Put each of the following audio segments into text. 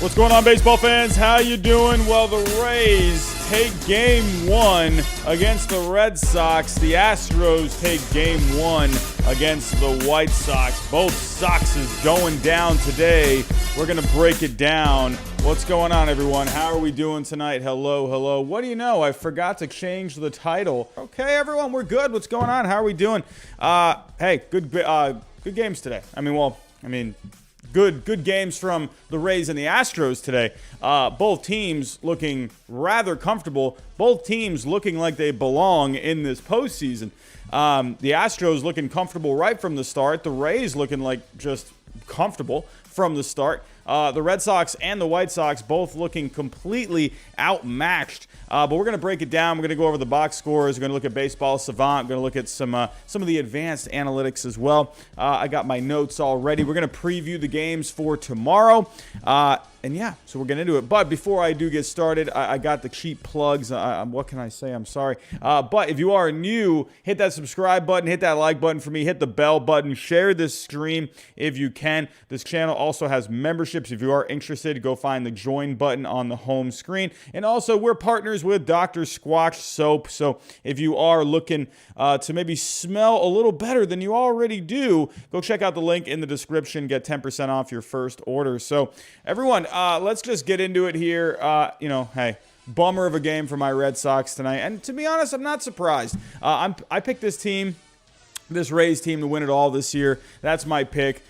What's going on, baseball fans? How you doing? Well, the Rays take Game 1 against the Red Sox. The Astros take Game 1 against the White Sox. Both Soxes going down today. We're going to break it down. What's going on, everyone? How are we doing tonight? Hello, hello. What do you know? I forgot to change the title. Okay, everyone, we're good. What's going on? How are we doing? Hey, good games today. Good games from the Rays and the Astros today. Both teams looking rather comfortable. Both teams looking like they belong in this postseason. The Astros looking comfortable right from the start. The Rays looking like just comfortable from the start. The Red Sox and the White Sox both looking completely outmatched. But we're going to break it down. We're going to go over the box scores. We're going to look at Baseball Savant. We're going to look at some of the advanced analytics as well. I got my notes all ready. We're going to preview the games for tomorrow. And yeah, so we're getting into it. But before I do get started, I got the cheap plugs. What can I say? I'm sorry. But if you are new, hit that subscribe button, hit that like button for me, hit the bell button, share this stream if you can. This channel also has memberships. If you are interested, go find the join button on the home screen. And also, we're partners with Dr. Squatch Soap. So if you are looking to maybe smell a little better than you already do, go check out the link in the description. Get 10% off your first order. So everyone, let's just get into it here. Hey, bummer of a game for my Red Sox tonight. And to be honest, I'm not surprised. I picked this team, this Rays team, to win it all this year. That's my pick.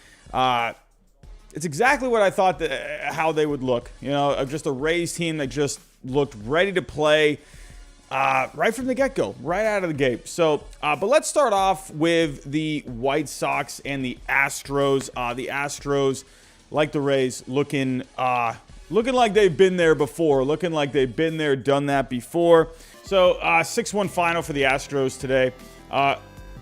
It's exactly what I thought how they would look. Just a Rays team that just looked ready to play right from the get-go, right out of the gate. So, but let's start off with the White Sox and the Astros. The Astros, like the Rays, looking like they've been there before, looking like they've been there, done that before. So, 6-1 final for the Astros today.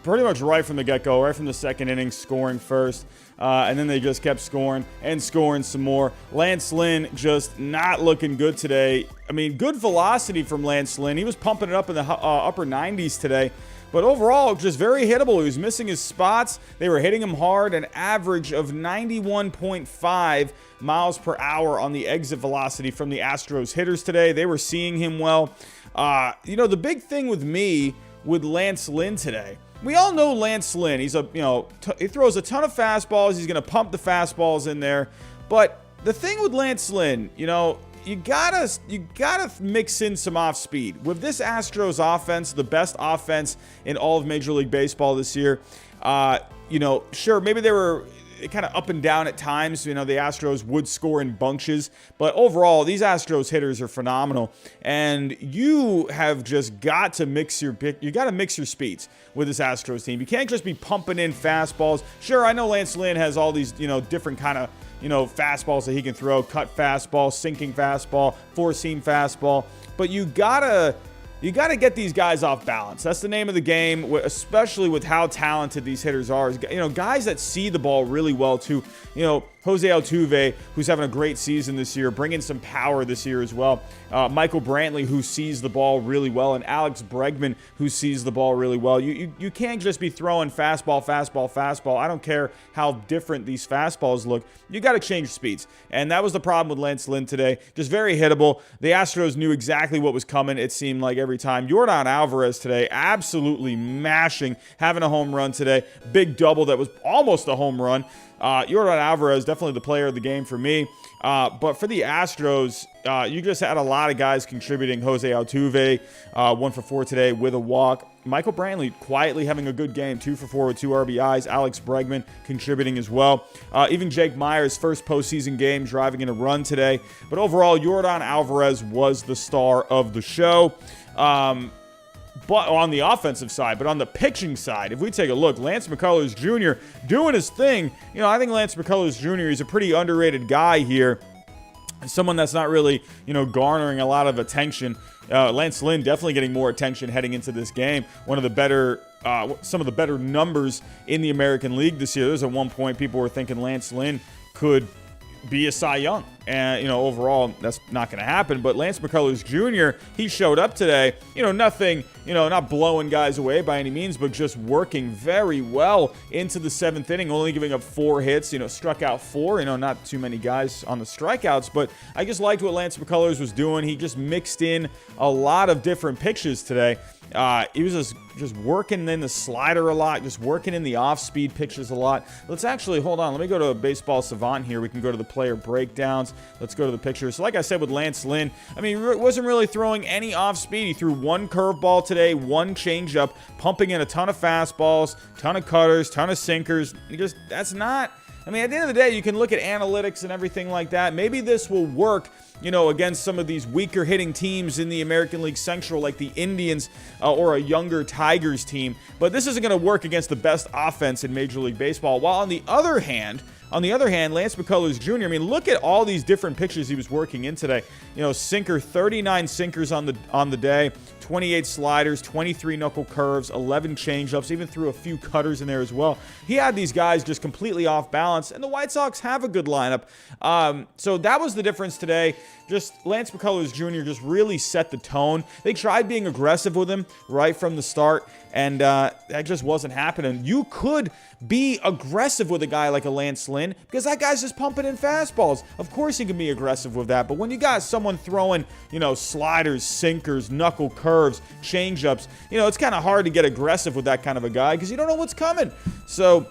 Pretty much right from the get-go, right from the second inning, scoring first. And then they just kept scoring and scoring some more. Lance Lynn just not looking good today. I mean, good velocity from Lance Lynn. He was pumping it up in the upper 90s today. But overall, just very hittable. He was missing his spots. They were hitting him hard, an average of 91.5 miles per hour on the exit velocity from the Astros hitters today. They were seeing him well. The big thing with me with Lance Lynn today, we all know Lance Lynn. He's he throws a ton of fastballs. He's going to pump the fastballs in there. But the thing with Lance Lynn, you gotta mix in some off speed. With this Astros offense, the best offense in all of Major League Baseball this year, sure, maybe they were kind of up and down at times. The Astros would score in bunches, but overall, these Astros hitters are phenomenal. And you have just got to mix your speeds with this Astros team. You can't just be pumping in fastballs. Sure, I know Lance Lynn has all these, different kind of, fastballs that he can throw, cut fastball, sinking fastball, four-seam fastball, but you gotta get these guys off balance. That's the name of the game, especially with how talented these hitters are. Guys that see the ball really well too. Jose Altuve, who's having a great season this year, bringing some power this year as well. Michael Brantley, who sees the ball really well, and Alex Bregman, who sees the ball really well. You can't just be throwing fastball. I don't care how different these fastballs look. You got to change speeds. And that was the problem with Lance Lynn today. Just very hittable. The Astros knew exactly what was coming, it seemed like, every time. Yordan Alvarez today, absolutely mashing, having a home run today. Big double that was almost a home run. Yordan Alvarez, definitely the player of the game for me. But for the Astros, you just had a lot of guys contributing. Jose Altuve, 1 for 4 today with a walk. Michael Brantley quietly having a good game, 2 for 4 with 2 RBIs. Alex Bregman contributing as well. Even Jake Meyers, first postseason game, driving in a run today. But overall, Yordan Alvarez was the star of the show. But on the offensive side, but on the pitching side, if we take a look, Lance McCullers Jr. doing his thing. I think Lance McCullers Jr. is a pretty underrated guy here. Someone that's not really, garnering a lot of attention. Lance Lynn definitely getting more attention heading into this game. One of the better, some of the better numbers in the American League this year. There's at one point people were thinking Lance Lynn could be a Cy Young. And, overall, that's not going to happen. But Lance McCullers Jr., he showed up today. Nothing not blowing guys away by any means, but just working very well into the 7th inning, only giving up 4 hits, struck out 4, not too many guys on the strikeouts, but I just liked what Lance McCullers was doing. He just mixed in a lot of different pitches today. He was just working in the slider a lot, just working in the off-speed pitches a lot. Let's actually, hold on, let me go to Baseball Savant here. We can go to the player breakdowns. Let's go to the pictures. So like I said with Lance Lynn, he wasn't really throwing any off-speed. He threw 1 curveball today, 1 changeup, pumping in a ton of fastballs, ton of cutters, ton of sinkers. That's not... at the end of the day, you can look at analytics and everything like that. Maybe this will work, against some of these weaker hitting teams in the American League Central, like the Indians or a younger Tigers team. But this isn't going to work against the best offense in Major League Baseball. While on the other hand, Lance McCullers Jr., look at all these different pitches he was working in today. Sinker, 39 sinkers on the day, 28 sliders, 23 knuckle curves, 11 changeups, even threw a few cutters in there as well. He had these guys just completely off balance, and the White Sox have a good lineup. So that was the difference today. Just Lance McCullers Jr. just really set the tone. They tried being aggressive with him right from the start, and that just wasn't happening. You could be aggressive with a guy like a Lance Lynn because that guy's just pumping in fastballs. Of course he can be aggressive with that, but when you got someone throwing, sliders, sinkers, knuckle curves, changeups, it's kind of hard to get aggressive with that kind of a guy because you don't know what's coming. So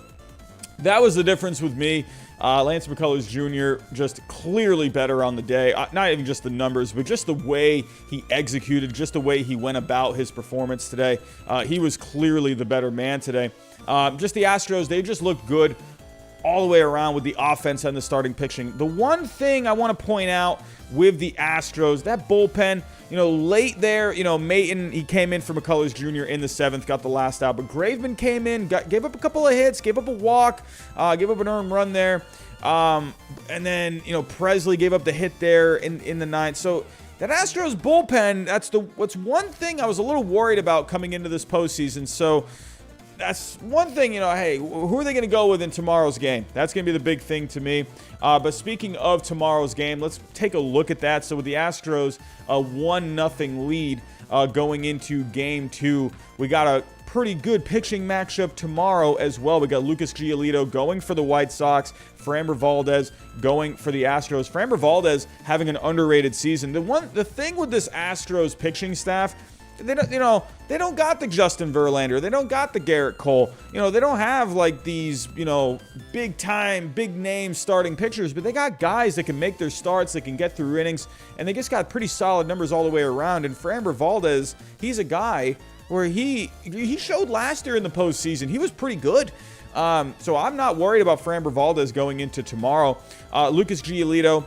that was the difference with me. Lance McCullers Jr. just clearly better on the day. Not even just the numbers, but just the way he executed, just the way he went about his performance today. He was clearly the better man today. Just the Astros, they just looked good all the way around with the offense and the starting pitching. The one thing I want to point out with the Astros, that bullpen, late there, Mayton, he came in for McCullers Jr. in the 7th, got the last out, but Graveman came in, gave up a couple of hits, gave up a walk, gave up an earned run there, and then, Presley gave up the hit there in the 9th. So that Astros bullpen, what's one thing I was a little worried about coming into this postseason. So that's one thing, hey, who are they going to go with in tomorrow's game? That's going to be the big thing to me. But speaking of tomorrow's game, let's take a look at that. So with the Astros, a 1-0 lead going into Game 2, we got a pretty good pitching matchup tomorrow as well. We got Lucas Giolito going for the White Sox, Framber Valdez going for the Astros. Framber Valdez having an underrated season. The thing with this Astros pitching staff, they don't got the Justin Verlander. They don't got the Garrett Cole. They don't have like these, big time, big name starting pitchers, but they got guys that can make their starts, that can get through innings, and they just got pretty solid numbers all the way around. And Framber Valdez, he's a guy where he showed last year in the postseason. He was pretty good. So I'm not worried about Framber Valdez going into tomorrow. Lucas Giolito,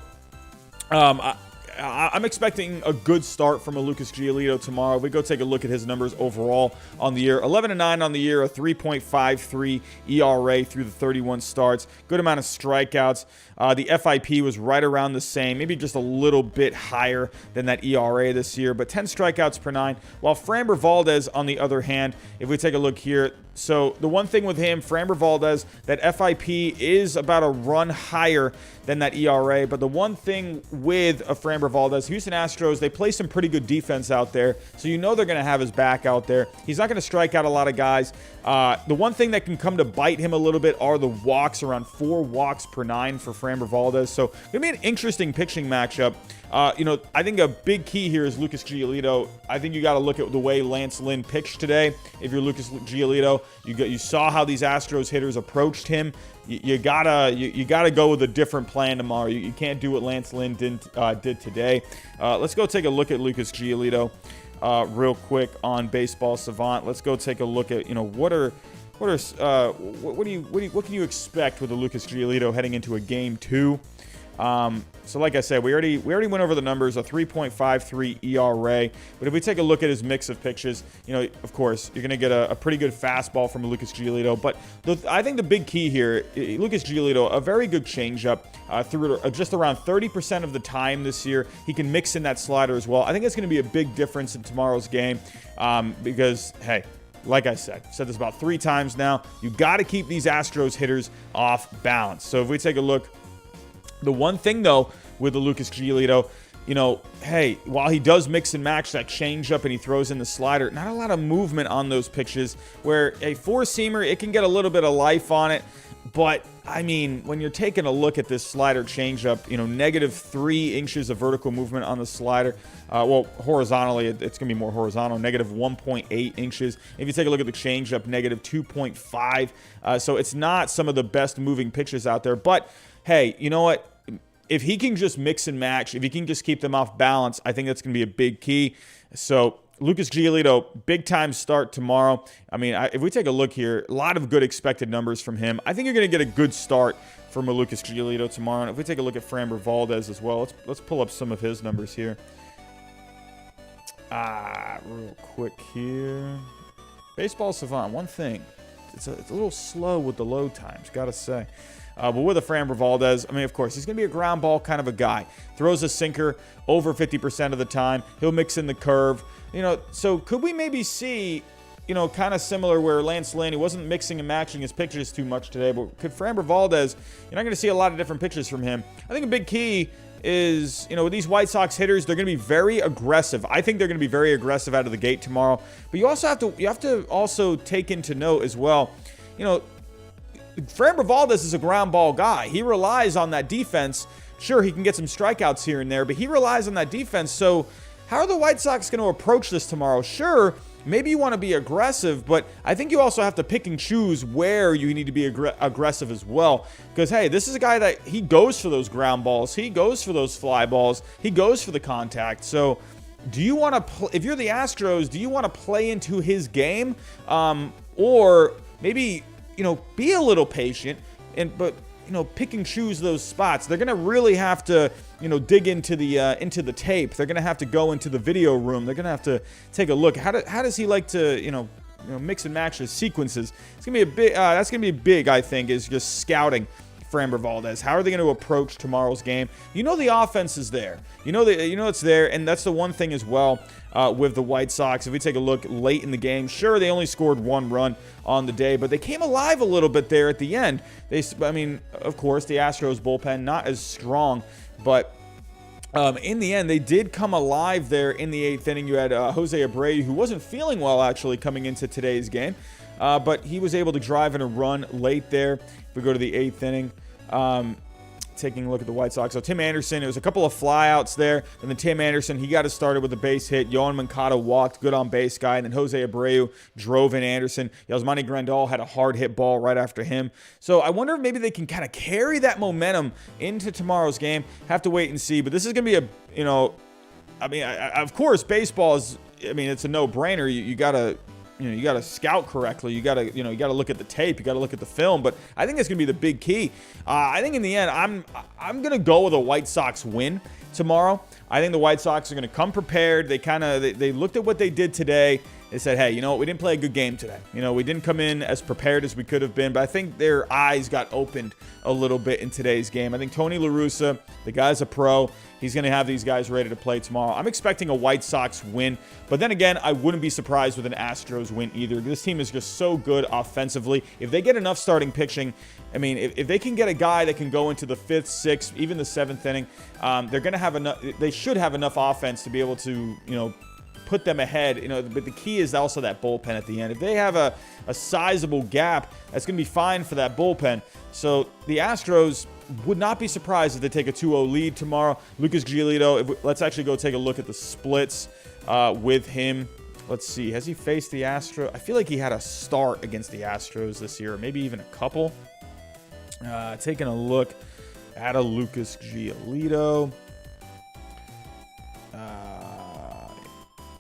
I'm expecting a good start from a Lucas Giolito tomorrow. We go take a look at his numbers overall on the year. 11-9 on the year, a 3.53 ERA through the 31 starts. Good amount of strikeouts. The FIP was right around the same, maybe just a little bit higher than that ERA this year, but 10 strikeouts per 9. While Framber Valdez, on the other hand, if we take a look here, so the one thing with him, Framber Valdez, that FIP is about a run higher than that ERA. But the one thing with a Framber Valdez, Houston Astros, they play some pretty good defense out there. So they're going to have his back out there. He's not going to strike out a lot of guys. The one thing that can come to bite him a little bit are the walks, around 4 walks per 9 for Framber Valdez. So it's going to be an interesting pitching matchup. I think a big key here is Lucas Giolito. I think you got to look at the way Lance Lynn pitched today. If you're Lucas Giolito, you saw how these Astros hitters approached him. You gotta go with a different plan tomorrow. You can't do what Lance Lynn did today. Let's go take a look at Lucas Giolito real quick on Baseball Savant. Let's go take a look at what can you expect with a Lucas Giolito heading into a Game 2. So like I said, we already went over the numbers, a 3.53 ERA. But if we take a look at his mix of pitches, of course, you're going to get a pretty good fastball from Lucas Giolito. But I think the big key here, Lucas Giolito, a very good changeup. Through just around 30% of the time this year. He can mix in that slider as well. I think it's going to be a big difference in tomorrow's game because, hey, like I said this about 3 times now, you got to keep these Astros hitters off balance. So if we take a look, the one thing, though, with the Lucas Giolito, hey, while he does mix and match that changeup and he throws in the slider, not a lot of movement on those pitches, where a four-seamer, it can get a little bit of life on it. But, I mean, when you're taking a look at this slider changeup, -3 inches of vertical movement on the slider. Horizontally, it's going to be more horizontal, -1.8 inches. If you take a look at the changeup, -2.5. So it's not some of the best moving pitches out there. But, hey, you know what? If he can just mix and match, if he can just keep them off balance, I think that's going to be a big key. So Lucas Giolito, big-time start tomorrow. I mean, if we take a look here, a lot of good expected numbers from him. I think you're going to get a good start from a Lucas Giolito tomorrow. And if we take a look at Framber Valdez as well, let's pull up some of his numbers here. Real quick here. Baseball Savant, one thing. It's a little slow with the load times, got to say. But with a Framber Valdez, I mean, of course, he's going to be a ground ball kind of a guy. Throws a sinker over 50% of the time. He'll mix in the curve. So could we maybe see, kind of similar where Lance Lynn, he wasn't mixing and matching his pitches too much today, but could Framber Valdez, you're not going to see a lot of different pitches from him. I think a big key is, with these White Sox hitters, they're going to be very aggressive. I think they're going to be very aggressive out of the gate tomorrow. But you have to also take into note as well, Framber Valdez is a ground ball guy. He relies on that defense. Sure, he can get some strikeouts here and there, but he relies on that defense. So how are the White Sox going to approach this tomorrow? Sure, maybe you want to be aggressive, but I think you also have to pick and choose where you need to be aggressive as well. Because, hey, this is a guy that he goes for those ground balls. He goes for those fly balls. He goes for the contact. So do you want to, if you're the Astros, do you want to play into his game? Or maybe, be a little patient, but pick and choose those spots. They're going to really have to, dig into the tape. They're going to have to go into the video room. They're going to have to take a look. How does he like to, mix and match his sequences? It's going to be a big. That's going to be big. I think is just scouting Framber Valdez. How are they going to approach tomorrow's game? The offense is there. It's there, and that's the one thing as well with the White Sox. If we take a look late in the game, sure, they only scored 1 run on the day, but they came alive a little bit there at the end. Of course, the Astros bullpen not as strong, but in the end, they did come alive there in the 8th inning. You had Jose Abreu, who wasn't feeling well actually coming into today's game, but he was able to drive in a run late there. If we go to the 8th inning, taking a look at the White Sox. So Tim Anderson, it was a couple of flyouts there. And then Tim Anderson, he got it started with a base hit. Yohan Moncada walked, good on base guy. And then Jose Abreu drove in Anderson. Yasmani Grandal had a hard hit ball right after him. So I wonder if maybe they can kind of carry that momentum into tomorrow's game. Have to wait and see. But this is going to be of course, baseball is, it's a no-brainer. You got to... you got to scout correctly. You got to look at the tape. You got to look at the film. But I think that's going to be the big key. I think in the end, I'm going to go with a White Sox win tomorrow. I think the White Sox are going to come prepared. They looked at what they did today. They said, hey, we didn't play a good game today. We didn't come in as prepared as we could have been. But I think their eyes got opened a little bit in today's game. I think Tony La Russa, the guy's a pro. He's going to have these guys ready to play tomorrow. I'm expecting a White Sox win. But then again, I wouldn't be surprised with an Astros win either. This team is just so good offensively. If they get enough starting pitching, if they can get a guy that can go into the 5th, 6th, even the 7th inning, they're going to have enough. They should have enough offense to be able to, put them ahead. But the key is also that bullpen at the end. If they have a sizable gap, that's going to be fine for that bullpen. So the Astros would not be surprised if they take a 2-0 lead tomorrow. Lucas Giolito, let's actually go take a look at the splits with him. Let's see. Has he faced the Astros? I feel like he had a start against the Astros this year, maybe even a couple. Taking a look at a Lucas Giolito.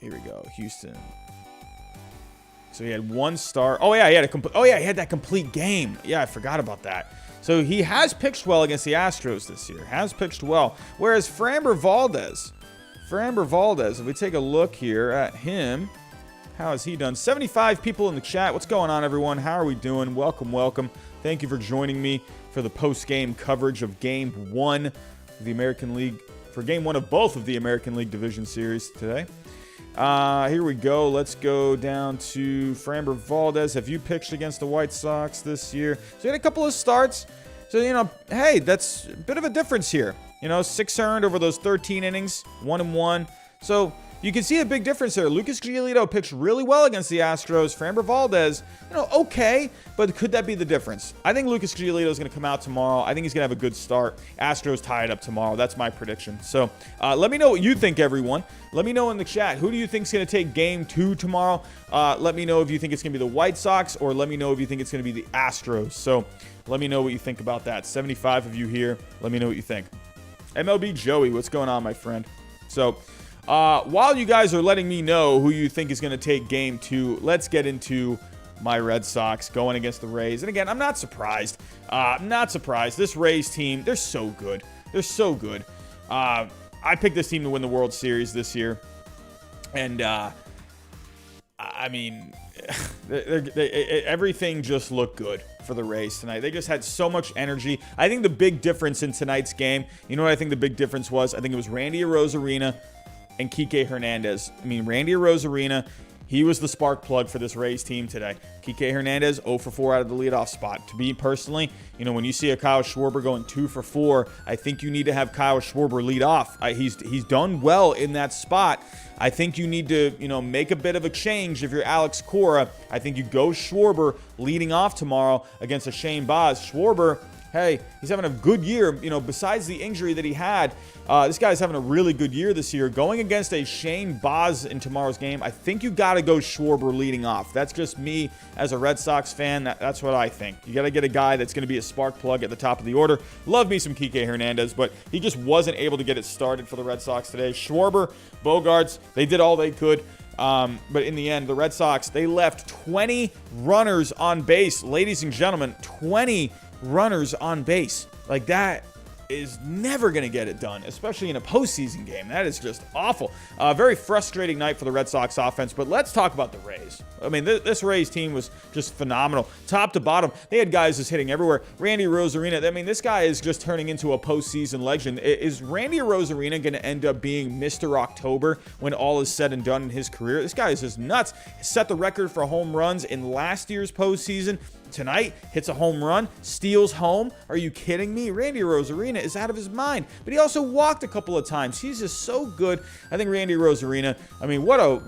Here we go. Houston. So he had 1 start. Oh yeah, he had that complete game. Yeah, I forgot about that. So he has pitched well against the Astros this year. Has pitched well. Whereas Framber Valdez, if we take a look here at him, how has he done? 75 people in the chat. What's going on, everyone? How are we doing? Welcome. Thank you for joining me for the post-game coverage of Game 1 of the American League, for Game 1 of both of the American League Division Series today. Here we go. Let's go down to Framber Valdez. Have you pitched against the White Sox this year? So he had a couple of starts. So, hey, that's a bit of a difference here. 6 earned over those 13 innings, 1-1. So you can see a big difference there. Lucas Giolito pitched really well against the Astros. Framber Valdez, okay, but could that be the difference? I think Lucas Giolito is going to come out tomorrow. I think he's going to have a good start. Astros tie it up tomorrow. That's my prediction. So let me know what you think, everyone. Let me know in the chat. Who do you think is going to take Game 2 tomorrow? Let me know if you think it's going to be the White Sox, or let me know if you think it's going to be the Astros. So let me know what you think about that. 75 of you here. Let me know what you think. MLB Joey, what's going on, my friend? So while you guys are letting me know who you think is going to take Game 2, let's get into my Red Sox going against the Rays. And again, I'm not surprised. This Rays team, they're so good. They're so good. I picked this team to win the World Series this year. And, everything just looked good for the Rays tonight. They just had so much energy. I think the big difference in tonight's game, you know what I think the big difference was? I think it was Randy Arozarena and Kike Hernandez. Randy Arozarena, he was the spark plug for this Rays team today. Kike Hernandez, 0 for 4 out of the leadoff spot. To me personally, when you see a Kyle Schwarber going 2 for 4, I think you need to have Kyle Schwarber lead off. He's done well in that spot. I think you need to, make a bit of a change if you're Alex Cora. I think you go Schwarber leading off tomorrow against a Shane Baz. Schwarber, hey, he's having a good year. Besides the injury that he had, this guy's having a really good year this year. Going against a Shane Baz in tomorrow's game, I think you got to go Schwarber leading off. That's just me as a Red Sox fan. That's what I think. You got to get a guy that's going to be a spark plug at the top of the order. Love me some Kike Hernandez, but he just wasn't able to get it started for the Red Sox today. Schwarber, Bogarts, they did all they could. But in the end, the Red Sox, they left 20 runners on base. Ladies and gentlemen, 20 runners on base. Like, that is never going to get it done, especially in a postseason game. That is just awful. Very frustrating night for the Red Sox offense, but let's talk about the Rays. This Rays team was just phenomenal. Top to bottom, they had guys just hitting everywhere. Randy Arozarena, this guy is just turning into a postseason legend. Is Randy Arozarena going to end up being Mr. October when all is said and done in his career? This guy is just nuts. Set the record for home runs in last year's postseason. Tonight, hits a home run, steals home. Are you kidding me? Randy Arozarena is out of his mind. But he also walked a couple of times. He's just so good. I think Randy Arozarena,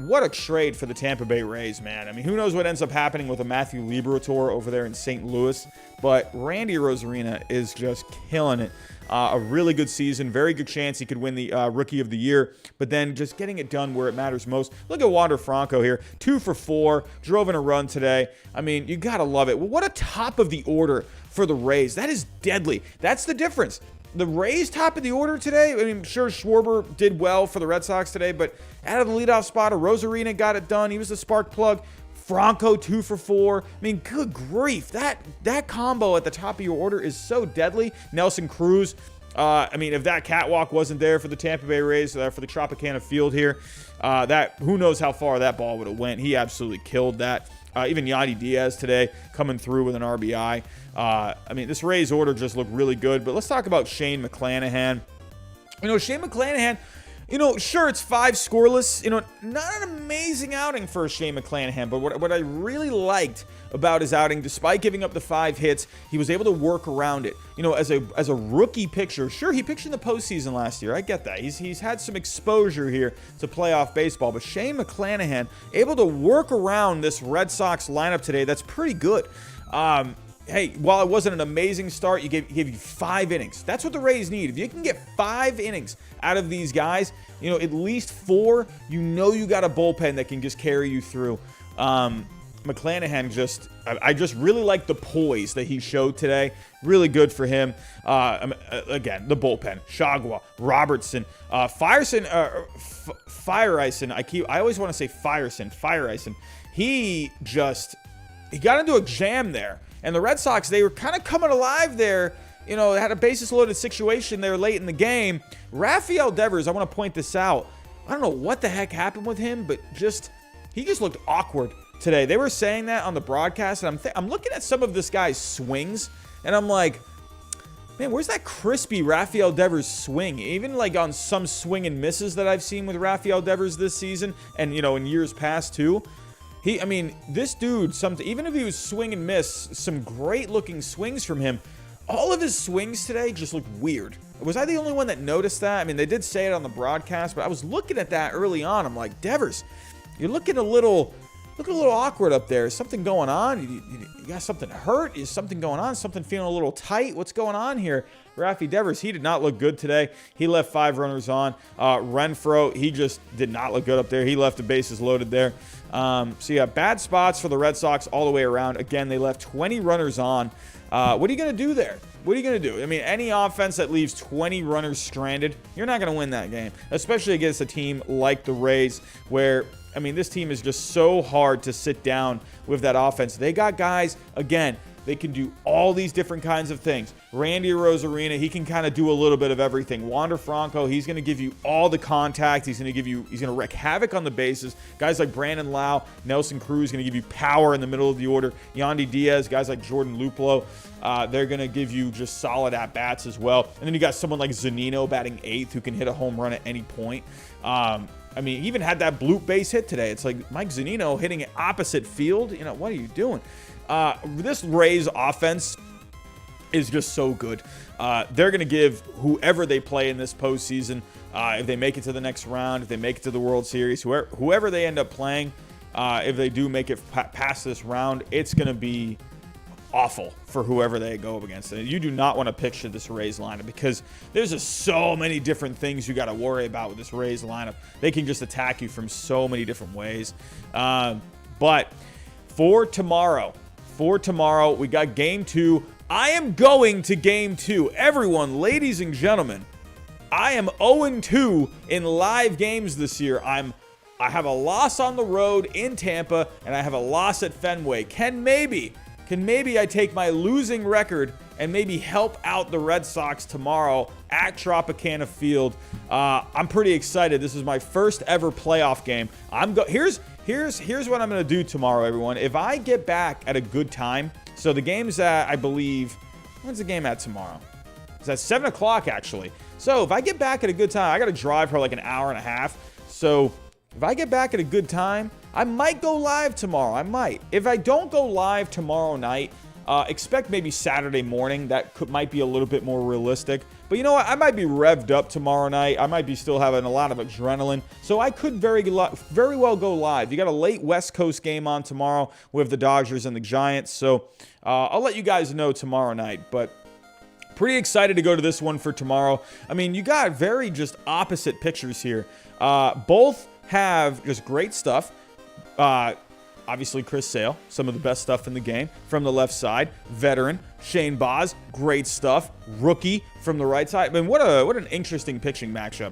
what a trade for the Tampa Bay Rays, man. Who knows what ends up happening with a Matthew Liberatore over there in St. Louis. But Randy Arozarena is just killing it. A really good season. Very good chance he could win the Rookie of the Year. But then just getting it done where it matters most. Look at Wander Franco here. 2 for 4. Drove in a run today. You got to love it. Well, what a top of the order for the Rays. That is deadly. That's the difference. The Rays top of the order today, sure, Schwarber did well for the Red Sox today, but out of the leadoff spot, Arozarena got it done. He was the spark plug. Franco 2 for 4. Good grief. That combo at the top of your order is so deadly. Nelson Cruz. If that catwalk wasn't there for the Tampa Bay Rays, for the Tropicana field here, who knows how far that ball would have went. He absolutely killed that. Even Yadi Diaz today coming through with an RBI. This Rays order just looked really good. But let's talk about Shane McClanahan. Shane McClanahan, sure, it's 5 scoreless. Not an amazing outing for Shane McClanahan, but what I really liked about his outing, despite giving up the 5 hits, he was able to work around it. As a rookie pitcher, sure, he pitched in the postseason last year. I get that. He's had some exposure here to playoff baseball, but Shane McClanahan able to work around this Red Sox lineup today. That's pretty good. Hey, while it wasn't an amazing start, he gave you 5 innings. That's what the Rays need. If you can get 5 innings out of these guys, at least 4, you got a bullpen that can just carry you through. McClanahan I just really like the poise that he showed today. Really good for him. Again, the bullpen. Shagwa, Robertson, Fireson, I always want to say Fireson. He got into a jam there. And the Red Sox, they were kind of coming alive there. They had a bases-loaded situation there late in the game. Rafael Devers, I want to point this out. I don't know what the heck happened with him, but he just looked awkward today. They were saying that on the broadcast, and I'm looking at some of this guy's swings, and I'm like, man, where's that crispy Rafael Devers swing? Even on some swing and misses that I've seen with Rafael Devers this season, and in years past too. This dude, even if he was swing and miss, some great looking swings from him. all of his swings today just looked weird. Was I the only one that noticed that? I mean, they did say it on the broadcast, but I was looking at that early on. I'm like, Devers, you're looking a little awkward up there. Is something going on? You got something hurt? Is something going on? Something feeling a little tight? What's going on here? Rafi Devers, he did not look good today. He left 5 runners on. Renfroe, he just did not look good up there. He left the bases loaded there. So yeah, bad spots for the Red Sox all the way around. Again, they left 20 runners on. What are you going to do there? What are you going to do? I mean, any offense that leaves 20 runners stranded, you're not going to win that game, especially against a team like the Rays where, I mean, this team is just so hard to sit down with that offense. They got guys, again, they can do all these different kinds of things. Randy Arozarena, he can kind of do a little bit of everything. Wander Franco, he's going to give you all the contact. He's going to wreak havoc on the bases. Guys like Brandon Lau, Nelson Cruz going to give you power in the middle of the order. Yandy Diaz, guys like Jordan Luplow, they're going to give you just solid at-bats as well. And then you got someone like Zunino batting 8th who can hit a home run at any point. I mean, he even had that bloop base hit today. It's like Mike Zunino hitting it opposite field. You know, what are you doing? This Rays offense is just so good. They're going to give whoever they play in this postseason, if they make it to the next round, if they make it to the World Series, whoever they end up playing, if they do make it past this round, it's going to be awful for whoever they go up against. And you do not want to picture this Rays lineup because there's just so many different things you got to worry about with this Rays lineup. They can just attack you from so many different ways. But for tomorrow, we got Game 2. I am going to Game 2. Everyone, ladies and gentlemen, I am 0-2 in live games this year. I have a loss on the road in Tampa, and I have a loss at Fenway. Can maybe I take my losing record and maybe help out the Red Sox tomorrow at Tropicana Field? I'm pretty excited. This is my first ever playoff game. Here's what I'm going to do tomorrow, everyone. If I get back at a good time, so the game's at, I believe, when's the game at tomorrow? It's at 7 o'clock, actually. So if I get back at a good time, I got to drive for like an hour and a half. So if I get back at a good time, I might go live tomorrow. I might. If I don't go live tomorrow night, expect maybe Saturday morning. That might be a little bit more realistic. But you know what? I might be revved up tomorrow night. I might be still having a lot of adrenaline. So I could very well go live. You got a late West Coast game on tomorrow with the Dodgers and the Giants. So I'll let you guys know tomorrow night. But pretty excited to go to this one for tomorrow. I mean, you got very just opposite pictures here. Both have just great stuff. Obviously, Chris Sale, some of the best stuff in the game from the left side. Veteran, Shane Baz, great stuff. Rookie from the right side. I mean, what an interesting pitching matchup.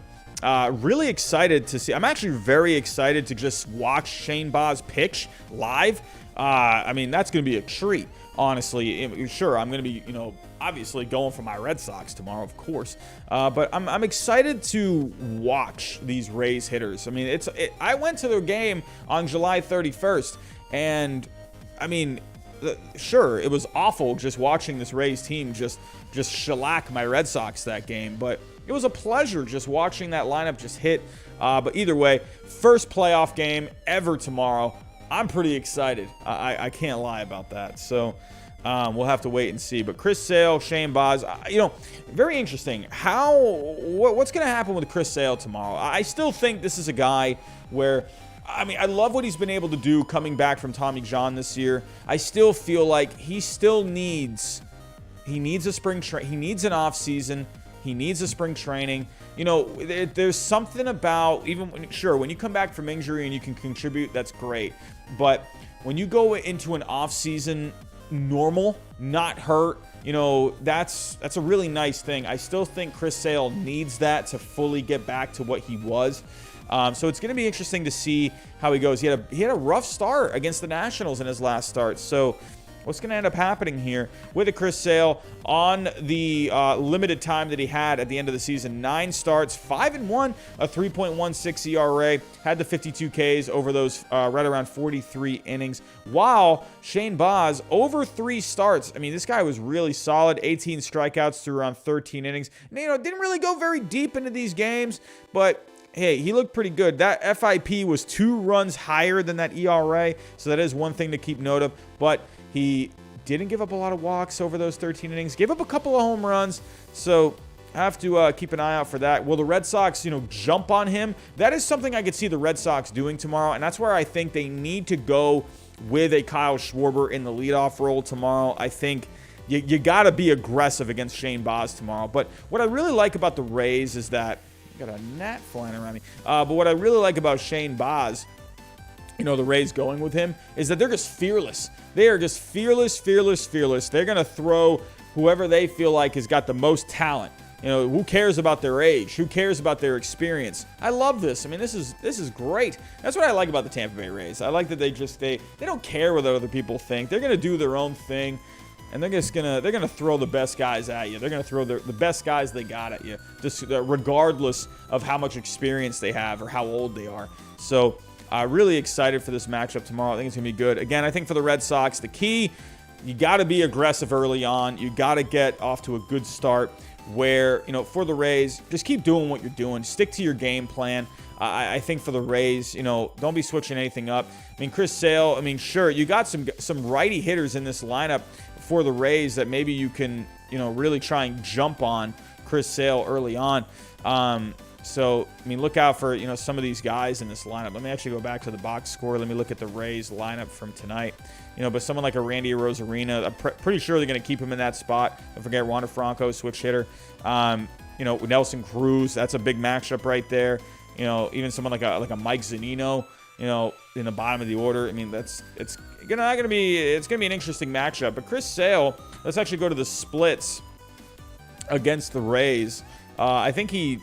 Really excited to see. I'm actually very excited to just watch Shane Baz pitch live. I mean, that's going to be a treat, honestly. Sure, I'm going to be, obviously going for my Red Sox tomorrow, of course. But I'm excited to watch these Rays hitters. I mean, I went to their game on July 31st, and I mean, sure, it was awful just watching this Rays team just shellac my Red Sox that game, but it was a pleasure just watching that lineup just hit. But either way, first playoff game ever tomorrow. I'm pretty excited. I can't lie about that. So we'll have to wait and see. But Chris Sale, Shane Baz, very interesting. What's going to happen with Chris Sale tomorrow? I still think this is a guy where, I mean, I love what he's been able to do coming back from Tommy John this year. I still feel like he needs a spring training. He needs an off season. He needs a spring training. There's something about, when you come back from injury and you can contribute, that's great. But when you go into an off season normal, not hurt, that's a really nice thing. I still think Chris Sale needs that to fully get back to what he was. So it's going to be interesting to see how he goes. He had a rough start against the Nationals in his last start. So what's going to end up happening here with a Chris Sale on the limited time that he had at the end of the season? 9 starts, 5-1, a 3.16 ERA, had the 52 Ks over those right around 43 innings, while Shane Baz over 3 starts. I mean, this guy was really solid, 18 strikeouts through around 13 innings. And, didn't really go very deep into these games, but hey, he looked pretty good. That FIP was 2 runs higher than that ERA, so that is one thing to keep note of. But he didn't give up a lot of walks over those 13 innings. Gave up a couple of home runs. So I have to keep an eye out for that. Will the Red Sox, jump on him? That is something I could see the Red Sox doing tomorrow, and that's where I think they need to go with a Kyle Schwarber in the leadoff role tomorrow. I think you got to be aggressive against Shane Baz tomorrow. But what I really like about the Rays is that got a gnat flying around me. But what I really like about Shane Baz, the Rays going with him, is that they're just fearless. They are just fearless. They're going to throw whoever they feel like has got the most talent. Who cares about their age? Who cares about their experience? I love this. I mean, this is great. That's what I like about the Tampa Bay Rays. I like that they don't care what other people think. They're going to do their own thing, and they're going to throw the best guys at you. They're going to throw the best guys they got at you, just regardless of how much experience they have or how old they are. So, really excited for this matchup tomorrow. I think it's going to be good. Again, I think for the Red Sox, the key, you got to be aggressive early on. You got to get off to a good start. Where, for the Rays, just keep doing what you're doing. Stick to your game plan. I think for the Rays, don't be switching anything up. I mean, Chris Sale, sure, you got some righty hitters in this lineup for the Rays that maybe you can, really try and jump on Chris Sale early on. So, look out for, some of these guys in this lineup. Let me actually go back to the box score. Let me look at the Rays lineup from tonight. But someone like a Randy Arozarena, I'm pretty sure they're going to keep him in that spot. Don't forget Wander Franco, switch hitter. Nelson Cruz, that's a big matchup right there. Even someone like a Mike Zunino, in the bottom of the order. It's gonna be an interesting matchup. But Chris Sale, let's actually go to the splits against the Rays. I think he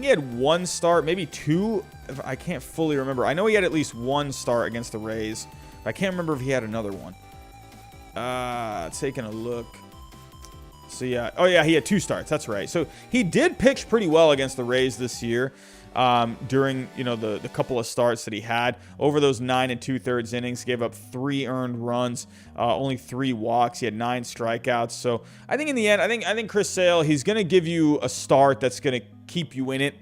had one start, maybe two. I can't fully remember. I know he had at least one start against the Rays. I can't remember if he had another one. Taking a look. So, yeah. Oh, yeah, he had two starts. That's right. So, he did pitch pretty well against the Rays this year during, the couple of starts that he had. Over those 9 2/3 innings, gave up 3 earned runs, only 3 walks. He had 9 strikeouts. So, I think in the end, I think Chris Sale, he's going to give you a start that's going to keep you in it.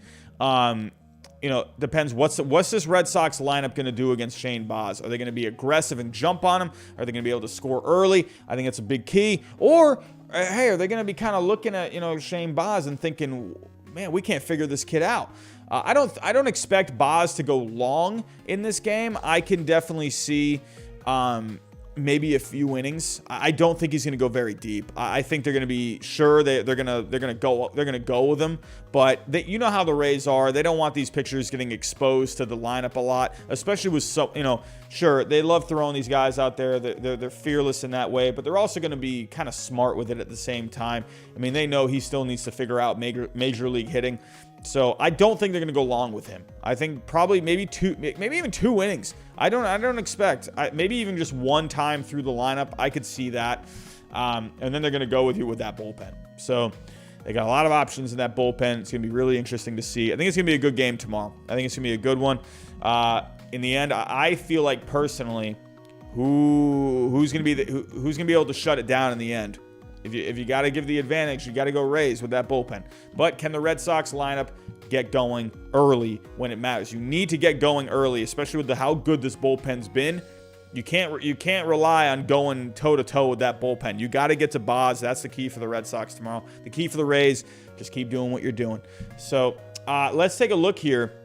Depends what's this Red Sox lineup going to do against Shane Baz? Are they going to be aggressive and jump on him? Are they going to be able to score early? I think that's a big key. Or, hey, are they going to be kind of looking at, Shane Baz and thinking, man, we can't figure this kid out? I don't expect Baz to go long in this game. I can definitely see maybe a few innings. I don't think he's going to go very deep. I think they're going to be sure they're going to go with him. But how the Rays are. They don't want these pitchers getting exposed to the lineup a lot, especially with sure, they love throwing these guys out there. They're fearless in that way, but they're also going to be kind of smart with it at the same time. They know he still needs to figure out major league hitting. So I don't think they're going to go long with him. I think probably maybe even 2 innings. I don't expect maybe even just one time through the lineup. I could see that, and then they're going to go with you with that bullpen. So they got a lot of options in that bullpen. It's going to be really interesting to see. I think it's going to be a good game tomorrow. I think it's going to be a good one. In the end, I feel like personally, who's going to be able to shut it down in the end. If you got to give the advantage, you got to go Rays with that bullpen. But can the Red Sox lineup get going early when it matters? You need to get going early, especially with how good this bullpen's been. You can't rely on going toe-to-toe with that bullpen. You got to get to Baz. That's the key for the Red Sox tomorrow. The key for the Rays, just keep doing what you're doing. So let's take a look here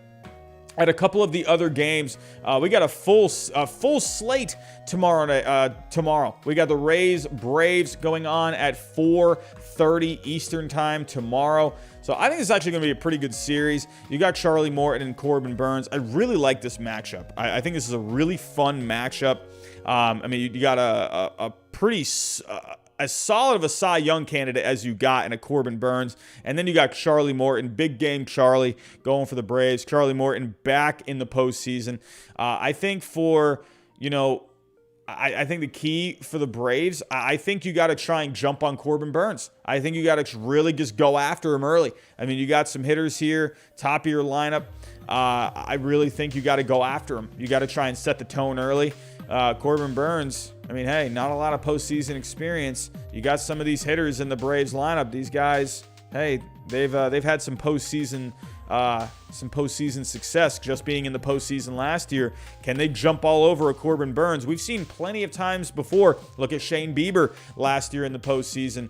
at a couple of the other games. We got a full slate tomorrow. We got the Rays-Braves going on at 4:30 Eastern time tomorrow. So I think it's actually going to be a pretty good series. You got Charlie Morton and Corbin Burns. I really like this matchup. I think this is a really fun matchup. You got a pretty as solid of a Cy Young candidate as you got in a Corbin Burns. And then you got Charlie Morton, big game Charlie, going for the Braves. Charlie Morton back in the postseason. I think I think the key for the Braves, I think you got to try and jump on Corbin Burns. I think you got to really just go after him early. You got some hitters here, top of your lineup. I really think you got to go after him. You got to try and set the tone early. Corbin Burns, hey, not a lot of postseason experience. You got some of these hitters in the Braves lineup. These guys, hey, they've had some postseason some postseason success just being in the postseason last year. Can they jump all over a Corbin Burnes? We've seen plenty of times before. Look at Shane Bieber last year in the postseason.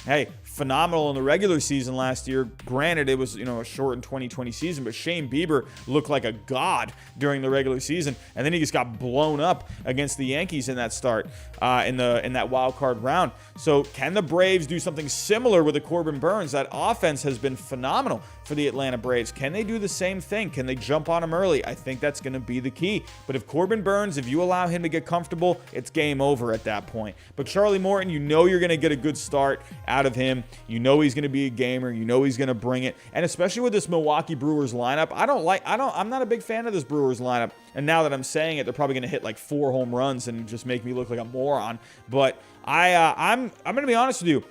Hey, phenomenal in the regular season last year. Granted, it was, a shortened 2020 season, but Shane Bieber looked like a god during the regular season, and then he just got blown up against the Yankees in that start, in that wild card round. So can the Braves do something similar with a Corbin Burnes? That offense has been phenomenal for the Atlanta Braves. Can they do the same thing? Can they jump on him early? I think that's going to be the key. But if Corbin Burnes, if you allow him to get comfortable, it's game over at that point. But Charlie Morton, you're going to get a good start out of him. He's going to be a gamer. He's going to bring it. And especially with this Milwaukee Brewers lineup, I'm not a big fan of this Brewers lineup. And now that I'm saying it, they're probably going to hit like 4 home runs and just make me look like a moron. But I'm going to be honest with you.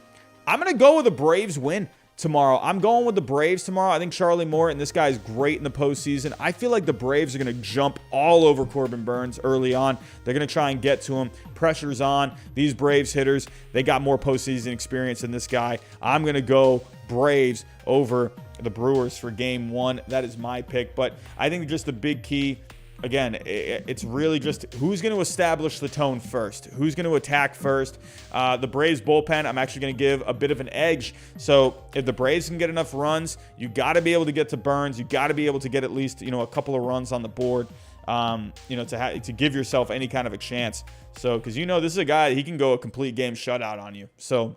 I'm going to go with the Braves win tomorrow. I'm going with the Braves tomorrow. I think Charlie Morton, this guy's great in the postseason. I feel like the Braves are going to jump all over Corbin Burnes early on. They're going to try and get to him. Pressure's on. These Braves hitters, they got more postseason experience than this guy. I'm going to go Braves over the Brewers for game 1. That is my pick. But I think just the big key, again, it's really just who's going to establish the tone first, who's going to attack first. The Braves bullpen, I'm actually going to give a bit of an edge. So if the Braves can get enough runs, you got to be able to get to Burnes. You got to be able to get at least a couple of runs on the board, to give yourself any kind of a chance. So because this is a guy, he can go a complete game shutout on you. So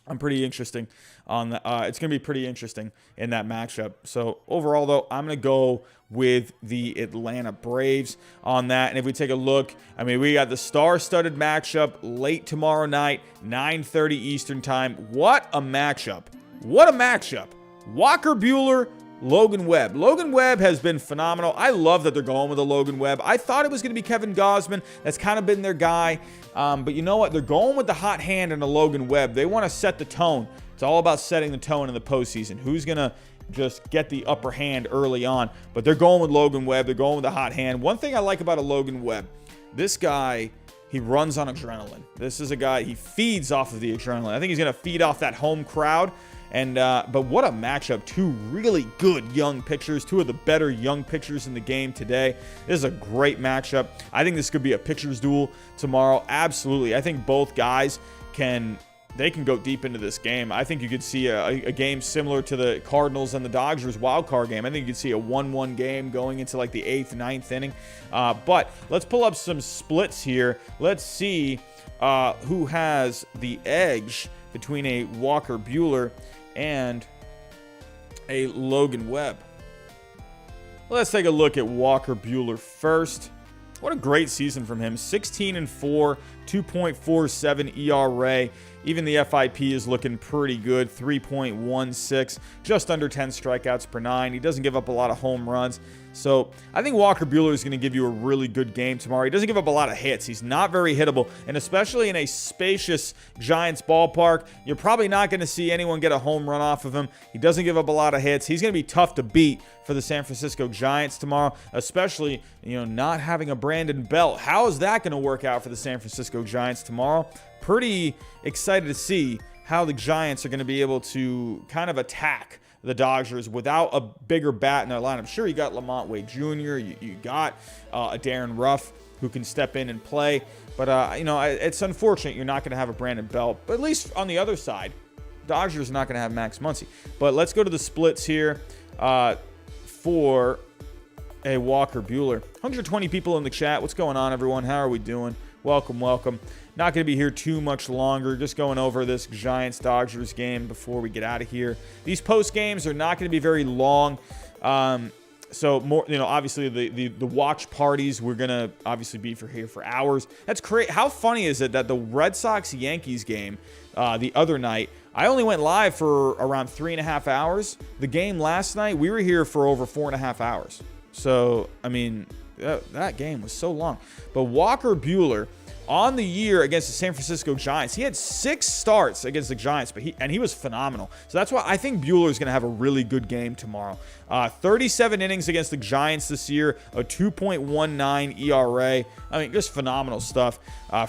I'm pretty interesting on that. It's going to be pretty interesting in that matchup. So overall, though, I'm going to go with the Atlanta Braves on that. And if we take a look, we got the star-studded matchup late tomorrow night, 9:30 Eastern time. What a matchup. What a matchup. Walker Buehler, Logan Webb. Logan Webb has been phenomenal. I love that they're going with a Logan Webb. I thought it was going to be Kevin Gausman. That's kind of been their guy. But you know what? They're going with the hot hand and a Logan Webb. They want to set the tone. It's all about setting the tone in the postseason. Who's going to just get the upper hand early on? But they're going with Logan Webb. They're going with the hot hand. One thing I like about a Logan Webb, this guy, he runs on adrenaline. This is a guy, he feeds off of the adrenaline. I think he's going to feed off that home crowd. And but what a matchup. 2 really good young pitchers, 2 of the better young pitchers in the game today. This is a great matchup. I think this could be a pitcher's duel tomorrow. Absolutely. I think both guys can go deep into this game. I think you could see a game similar to the Cardinals and the Dodgers wild card game. I think you could see a 1-1 game going into like the 8th, 9th inning. But let's pull up some splits here. Let's see who has the edge between a Walker Buehler and a Logan Webb. Let's take a look at Walker Buehler first. What a great season from him. 16-4, 2.47 ERA. Even the FIP is looking pretty good. 3.16, just under 10 strikeouts per 9. He doesn't give up a lot of home runs. So I think Walker Buehler is going to give you a really good game tomorrow. He doesn't give up a lot of hits. He's not very hittable. And especially in a spacious Giants ballpark, you're probably not going to see anyone get a home run off of him. He doesn't give up a lot of hits. He's going to be tough to beat for the San Francisco Giants tomorrow, especially, not having a Brandon Belt. How is that going to work out for the San Francisco Giants tomorrow? Pretty excited to see how the Giants are going to be able to kind of attack the Dodgers without a bigger bat in their lineup. Sure, you got Lamont Wade Jr., you got a Darren Ruff who can step in and play, but it's unfortunate you're not going to have a Brandon Belt. But at least on the other side, Dodgers are not going to have Max Muncy. But let's go to the splits here for a Walker Buehler. 120 people in the chat. What's going on, everyone? How are we doing? Welcome, welcome. Not going to be here too much longer. Just going over this Giants-Dodgers game before we get out of here. These post games are not going to be very long. So more, obviously the watch parties, we're going to obviously be here for hours. That's crazy. How funny is it that the Red Sox-Yankees game the other night, I only went live for around 3.5 hours. The game last night, we were here for over 4.5 hours. So, that game was so long. But Walker Buehler, on the year against the San Francisco Giants, he had 6 starts against the Giants, but he was phenomenal. So that's why I think Buehler is going to have a really good game tomorrow. 37 innings against the Giants this year, a 2.19 ERA. Just phenomenal stuff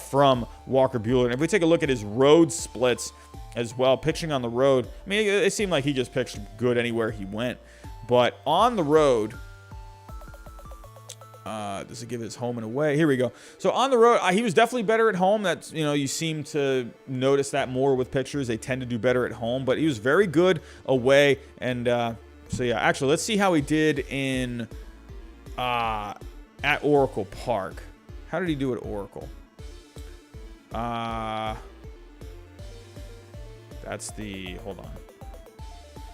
from Walker Buehler. And if we take a look at his road splits as well, pitching on the road, it seemed like he just pitched good anywhere he went. But on the road, does it give his home and away? Here we go. So on the road, he was definitely better at home. That's, you seem to notice that more with pitchers. They tend to do better at home, but he was very good away. And so yeah, actually, let's see how he did in at Oracle Park. How did he do at Oracle? That's the, hold on.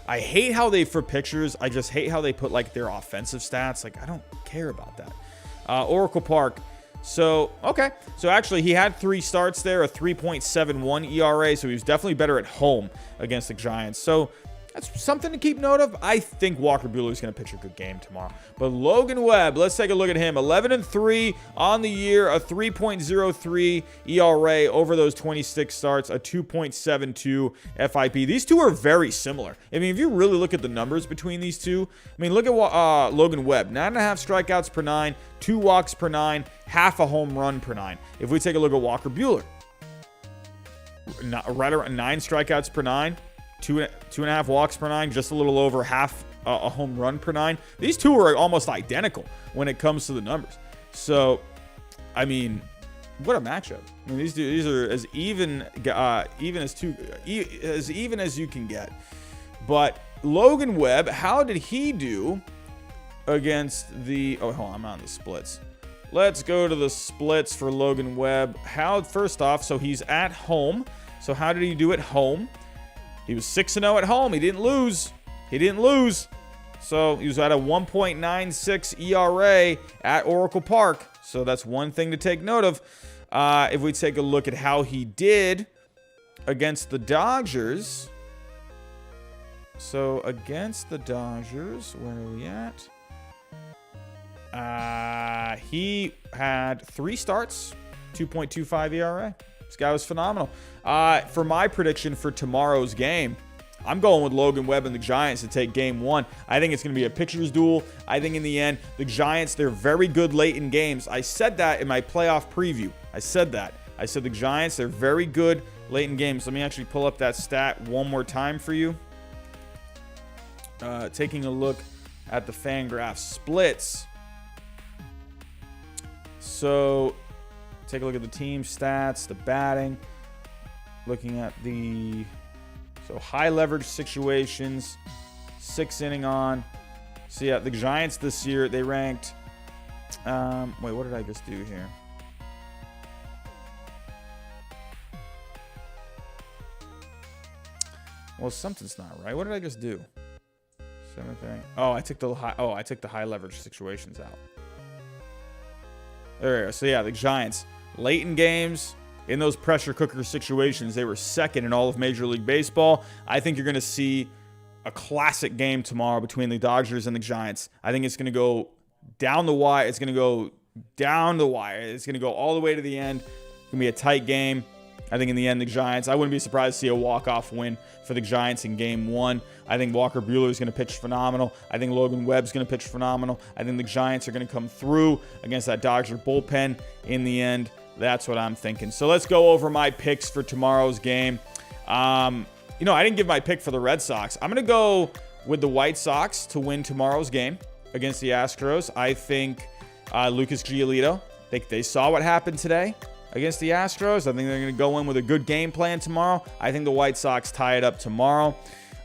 I hate how they, for pictures, I just hate how they put like their offensive stats. Like, I don't care about that. Oracle Park. So, okay. So actually he had 3 starts there, a 3.71 ERA. So he was definitely better at home against the Giants. So that's something to keep note of. I think Walker Buehler is going to pitch a good game tomorrow. But Logan Webb, let's take a look at him. 11-3 on the year, a 3.03 ERA over those 26 starts, a 2.72 FIP. These two are very similar. I mean, if you really look at the numbers between these two, I mean, look at Logan Webb. 9.5 strikeouts per 9, 2 walks per 9, half a home run per 9. If we take a look at Walker Buehler, right around 9 strikeouts per 9, 2.5 walks per 9, just a little over half a home run per 9. These two are almost identical when it comes to the numbers. So, I mean, what a matchup! I mean, these are as even as you can get. But Logan Webb, how did he do against the? Oh, hold on, I'm on the splits. Let's go to the splits for Logan Webb. First off, so he's at home. So how did he do at home? He was 6-0 at home. He didn't lose. So he was at a 1.96 ERA at Oracle Park. So that's one thing to take note of. If we take a look at how he did against the Dodgers. So against the Dodgers, where are we at? He had 3 starts, 2.25 ERA. This guy was phenomenal. For my prediction for tomorrow's game, I'm going with Logan Webb and the Giants to take game 1. I think it's going to be a pitcher's duel. I think in the end, the Giants, they're very good late in games. I said that in my playoff preview. I said the Giants, they're very good late in games. Let me actually pull up that stat one more time for you. Taking a look at the Fangraph splits. So take a look at the team stats, the batting, looking at the high leverage situations, 6 inning on. So yeah, the Giants this year, they ranked, wait, what did I just do here? Well, something's not right. What did I just do? 7th inning. Oh, I took the high leverage situations out. There we go. So yeah, the Giants, late in games, in those pressure cooker situations, they were 2nd in all of Major League Baseball. I think you're going to see a classic game tomorrow between the Dodgers and the Giants. I think it's going to go down the wire. It's going to go down the wire. It's going to go all the way to the end. It's going to be a tight game. I think in the end, the Giants, I wouldn't be surprised to see a walk-off win for the Giants in game 1. I think Walker Buehler is going to pitch phenomenal. I think Logan Webb's going to pitch phenomenal. I think the Giants are going to come through against that Dodger bullpen in the end. That's what I'm thinking. So let's go over my picks for tomorrow's game. I didn't give my pick for the Red Sox. I'm going to go with the White Sox to win tomorrow's game against the Astros. I think Lucas Giolito, they saw what happened today against the Astros. I think they're going to go in with a good game plan tomorrow. I think the White Sox tie it up tomorrow.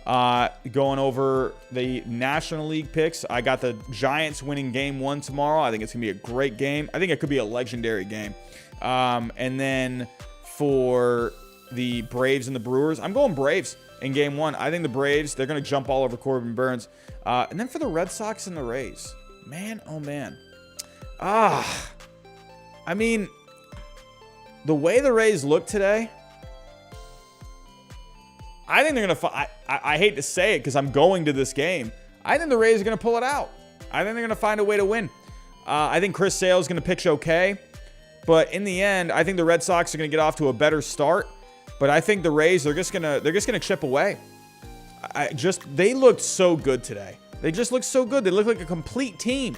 Going over the National League picks, I got the Giants winning game 1 tomorrow. I think it's going to be a great game. I think it could be a legendary game. And then for the Braves and the Brewers, I'm going Braves in game 1. I think the Braves, they're going to jump all over Corbin Burns. And then for the Red Sox and the Rays, man, oh man. I mean, the way the Rays look today, I think they're going to I hate to say it because I'm going to this game. I think the Rays are going to pull it out. I think they're going to find a way to win. I think Chris Sale is going to pitch okay. But in the end, I think the Red Sox are going to get off to a better start. But I think the Rays, they're just going to chip away. They looked so good today. They just looked so good. They look like a complete team.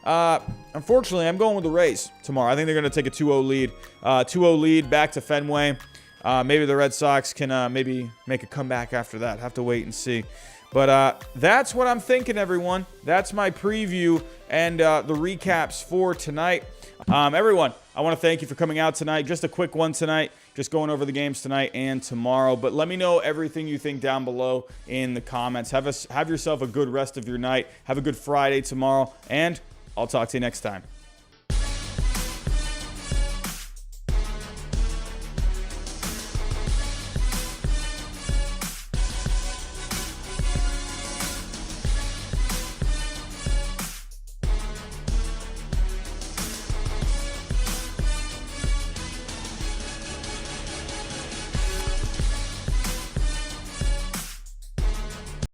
Unfortunately, I'm going with the Rays tomorrow. I think they're going to take a 2-0 lead. 2-0 lead back to Fenway. Maybe the Red Sox can maybe make a comeback after that. Have to wait and see. But that's what I'm thinking, everyone. That's my preview and the recaps for tonight. Everyone, I want to thank you for coming out tonight. Just a quick one tonight. Just going over the games tonight and tomorrow. But let me know everything you think down below in the comments. Have yourself a good rest of your night. Have a good Friday tomorrow. And I'll talk to you next time.